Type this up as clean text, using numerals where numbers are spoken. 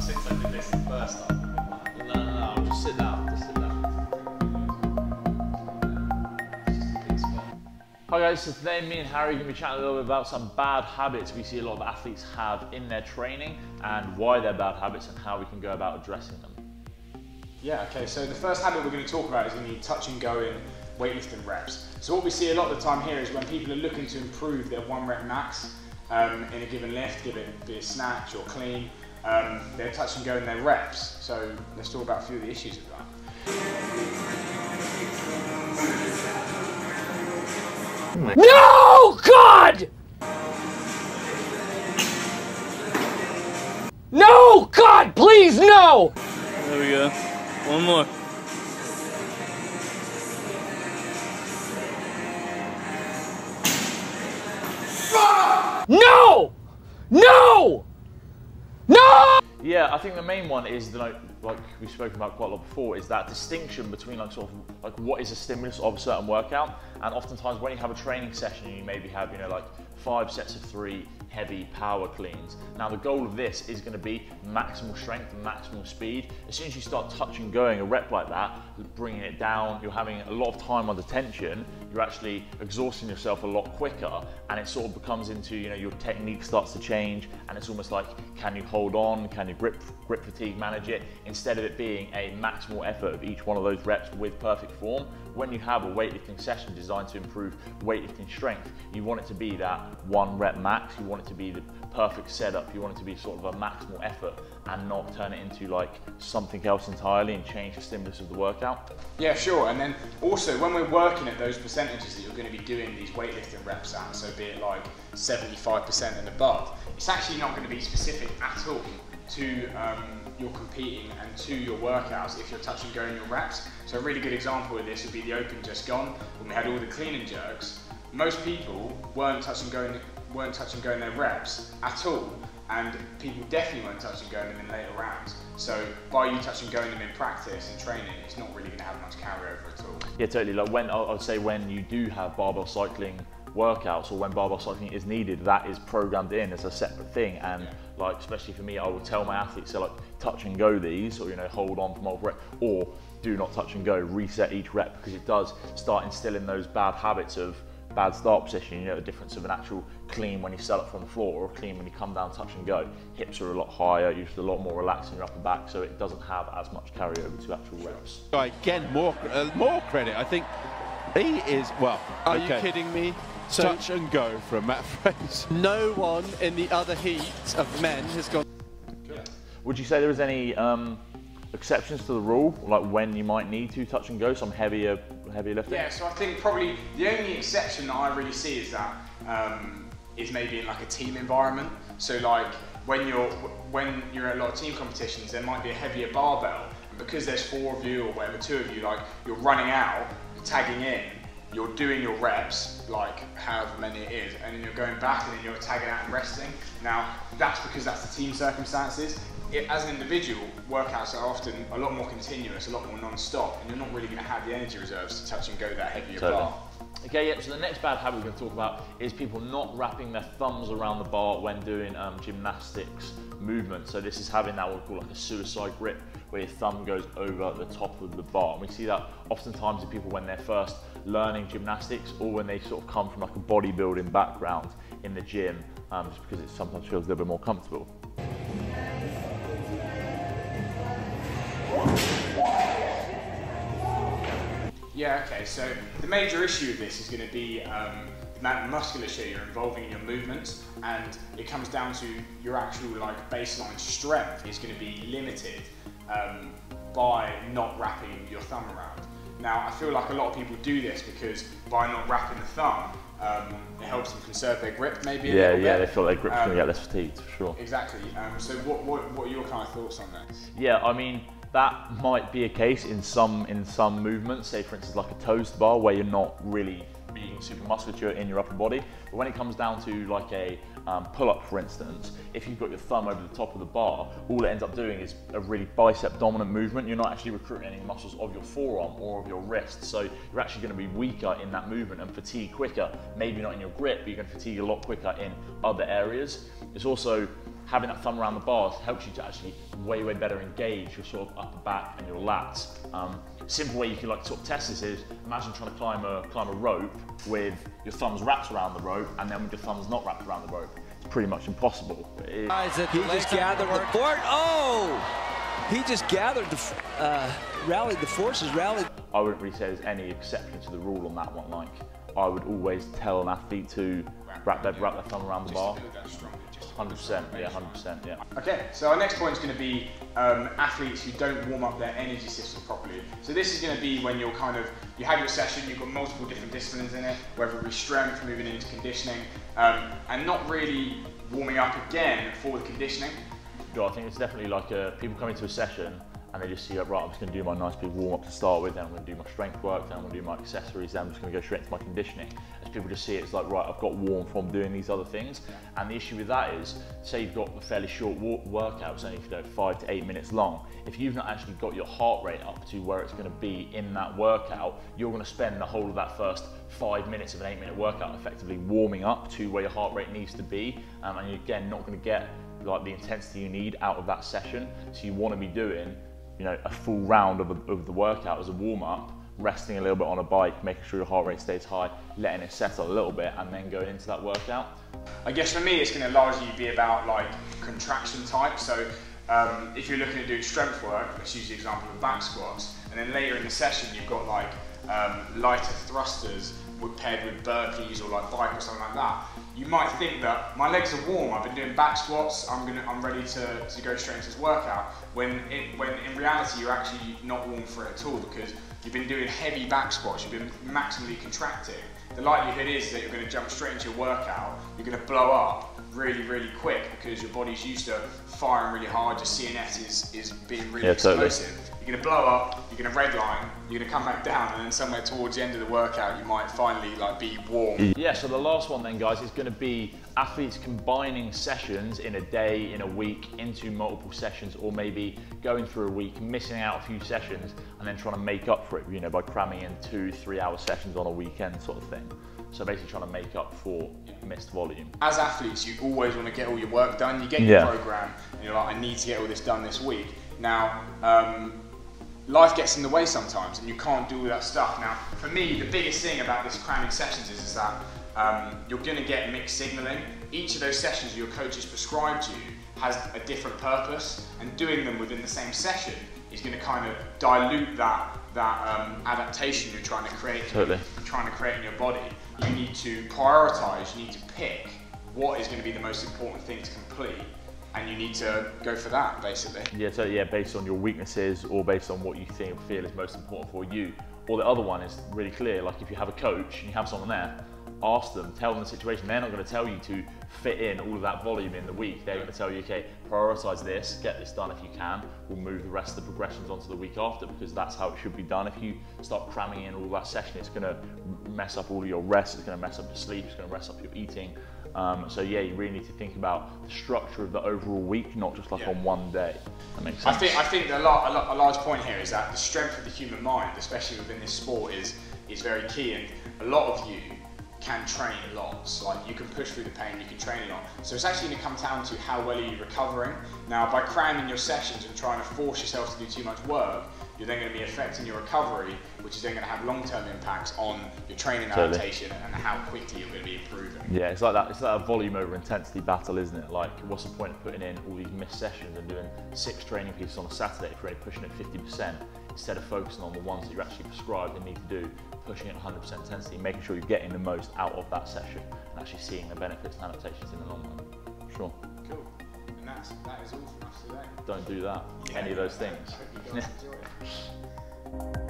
since I did this the first time. No, just sit down, just sit down. Hi guys, so today me and Harry are going to be chatting a little bit about some bad habits we see a lot of athletes have in their training and why they're bad habits and how we can go about addressing them. Yeah, okay, so the first habit we're going to talk about is going to be touch and go in weightlifting reps. So what we see a lot of the time here is when people are looking to improve their 1 rep max in a given lift, be it snatch or clean, they're touch and go in their reps. So let's talk about a few of the issues of that. No! God! No! God, please, no! There we go. One more. No! No! No! Yeah, I think the main one is the, like we've spoken about quite a lot before, is that distinction between like sort of like what is a stimulus of a certain workout, and oftentimes when you have a training session you maybe have, you know, like 5 sets of 3 heavy power cleans. Now the goal of this is going to be maximal strength and maximal speed. As soon as you start touching going a rep like that, bringing it down, you're having a lot of time under tension, you're actually exhausting yourself a lot quicker, and it sort of becomes into, you know, your technique starts to change, and it's almost like, can you hold on, can you grip fatigue manage it, instead of it being a maximal effort of each one of those reps with perfect form. When you have a weightlifting session designed to improve weightlifting strength, you want it to be that 1 rep max, you want it to be the perfect setup, you want it to be sort of a maximal effort and not turn it into like something else entirely and change the stimulus of the workout. Yeah, sure, and then also when we're working at those percentages that you're going to be doing these weightlifting reps at, so be it like 75% and above, it's actually not going to be specific at all to your competing and to your workouts if you're touch and go in your reps. So a really good example of this would be the Open just gone, when we had all the clean and jerks. Most people weren't touch and go in their reps at all, and people definitely weren't touch and going them in later rounds. So by you touch and going them in practice and training, it's not really going to have much carryover at all. Yeah, totally. Like when I would say when you do have barbell cycling workouts, or when barbell cycling is needed, that is programmed in as a separate thing. And like, especially for me, I would tell my athletes to like touch and go these, or, you know, hold on for multiple reps, or do not touch and go, reset each rep, because it does start instilling those bad habits of bad start position. You know, the difference of an actual clean when you sell it from the floor or a clean when you come down touch and go. Hips are a lot higher, you're just a lot more relaxed in your upper back, so it doesn't have as much carryover to actual reps. Again, more credit. I think he is, well, are you kidding me? So, touch and go from Matt Fraser. No one in the other heat of men has gone. Would you say there is any exceptions to the rule, like when you might need to touch and go, some heavier lifting? Yeah, so I think probably the only exception that I really see is that is maybe in like a team environment. So like when you're at a lot of team competitions, there might be a heavier barbell, and because there's 4 of you or whatever, 2 of you, like you're running out, you're tagging in, you're doing your reps, like however many it is, and then you're going back and then you're tagging out and resting. Now, that's because that's the team circumstances. As an individual, workouts are often a lot more continuous, a lot more non-stop, and you're not really going to have the energy reserves to touch and go that heavier bar. Okay, yeah, so the next bad habit we're going to talk about is people not wrapping their thumbs around the bar when doing gymnastics movements. So this is having that what we call like a suicide grip, where your thumb goes over the top of the bar. And we see that oftentimes in people when they're first learning gymnastics, or when they sort of come from like a bodybuilding background in the gym, just because it sometimes feels a little bit more comfortable. Yeah, okay, so the major issue of this is going to be the amount of musculature you're involving in your movements, and it comes down to your actual like baseline strength is going to be limited by not wrapping your thumb around. Now, I feel like a lot of people do this because by not wrapping the thumb, it helps them conserve their grip maybe a little bit. Yeah, they feel their grip's going to get less fatigued, for sure. Exactly. So what are your kind of thoughts on that? Yeah, I mean, that might be a case in some movements, say for instance like a toast bar, where you're not really being super musculature in your upper body. But when it comes down to like a pull-up, for instance, if you've got your thumb over the top of the bar, all it ends up doing is a really bicep dominant movement. You're not actually recruiting any muscles of your forearm or of your wrist, so you're actually going to be weaker in that movement and fatigue quicker. Maybe not in your grip, but you're going to fatigue a lot quicker in other areas. It's also having that thumb around the bars helps you to actually way better engage your sort of upper back and your lats. Simple way you can like sort of test this is imagine trying to climb a rope with your thumbs wrapped around the rope and then with your thumbs not wrapped around the rope. It's pretty much impossible. He just gathered the fort. Oh! He just gathered the, rallied the forces, rallied. I wouldn't really say there's any exception to the rule on that one. Like, I would always tell an athlete to wrap their thumb around the bar. 100%, yeah, 100%, yeah. Okay, so our next point is going to be athletes who don't warm up their energy system properly. So this is going to be when you have your session, you've got multiple different disciplines in it, whether it be strength, moving into conditioning, and not really warming up again for the conditioning. I think it's definitely like people come into a session and they just see, right, I'm just going to do my nice big warm up to start with, then I'm going to do my strength work, then I'm going to do my accessories, then I'm just going to go straight into my conditioning. As people just see it, it's like, right, I've got warm from doing these other things. And the issue with that is, say you've got a fairly short workout, it's only 5 to 8 minutes long. If you've not actually got your heart rate up to where it's going to be in that workout, you're going to spend the whole of that first 5 minutes of an 8 minute workout effectively warming up to where your heart rate needs to be, and you're again not going to get like the intensity you need out of that session. So you want to be doing, you know, a full round of the workout as a warm up, resting a little bit on a bike, making sure your heart rate stays high, letting it settle a little bit, and then going into that workout. I guess for me, it's going to largely be about like contraction type. So if you're looking at doing strength work, let's use the example of back squats, and then later in the session you've got like lighter thrusters paired with burpees or like bike or something like that. You might think that my legs are warm, I've been doing back squats, I'm ready to go straight into this workout. When in reality you're actually not warm for it at all, because you've been doing heavy back squats, you've been maximally contracting. The likelihood is that you're going to jump straight into your workout, you're going to blow up really quick because your body's used to firing really hard, your CNS is being really explosive. Totally. You're going to blow up, you're going to redline, you're going to come back down, and then somewhere towards the end of the workout you might finally like be warm. Yeah, so the last one then, guys, is going to be athletes combining sessions in a day, in a week, into multiple sessions, or maybe going through a week, missing out a few sessions, and then trying to make up for it, you know, by cramming in 2-3 hour sessions on a weekend sort of thing. So basically trying to make up for missed volume. As athletes, you always want to get all your work done. You get your program, and you're like, I need to get all this done this week. Now, life gets in the way sometimes, and you can't do all that stuff. Now, for me, the biggest thing about this cramming sessions is that you're going to get mixed signaling. Each of those sessions your coach has prescribed you has a different purpose, and doing them within the same session is going to kind of dilute that adaptation you're trying to create. In your body. You need to prioritise. You need to pick what is going to be the most important thing to complete, and you need to go for that, basically. Yeah, so yeah, based on your weaknesses or based on what you feel is most important for you. Or the other one is really clear, like if you have a coach and you have someone there, ask them, tell them the situation. They're not going to tell you to fit in all of that volume in the week. They're going to tell you, okay, prioritise this, get this done if you can. We'll move the rest of the progressions onto the week after, because that's how it should be done. If you start cramming in all that session, it's going to mess up all of your rest, it's going to mess up your sleep, it's going to mess up your eating. So yeah, you really need to think about the structure of the overall week, not just like on one day. That makes sense. I think a large point here is that the strength of the human mind, especially within this sport, is very key, and a lot of you can train lots. Like, you can push through the pain, you can train a lot. So it's actually going to come down to how well are you recovering. Now, by cramming your sessions and trying to force yourself to do too much work, you're then going to be affecting your recovery, which is then going to have long-term impacts on your training adaptation and how quickly you're going to be improving. Yeah, it's like that. It's like a volume over intensity battle, isn't it? Like, what's the point of putting in all these missed sessions and doing 6 training pieces on a Saturday if you're only pushing it 50%, instead of focusing on the ones that you're actually prescribed and need to do, pushing it 100% intensity, making sure you're getting the most out of that session and actually seeing the benefits and adaptations in the long run. Sure. Cool. And that is all from us today. Don't do that. Any of those things. I hope you guys enjoy it.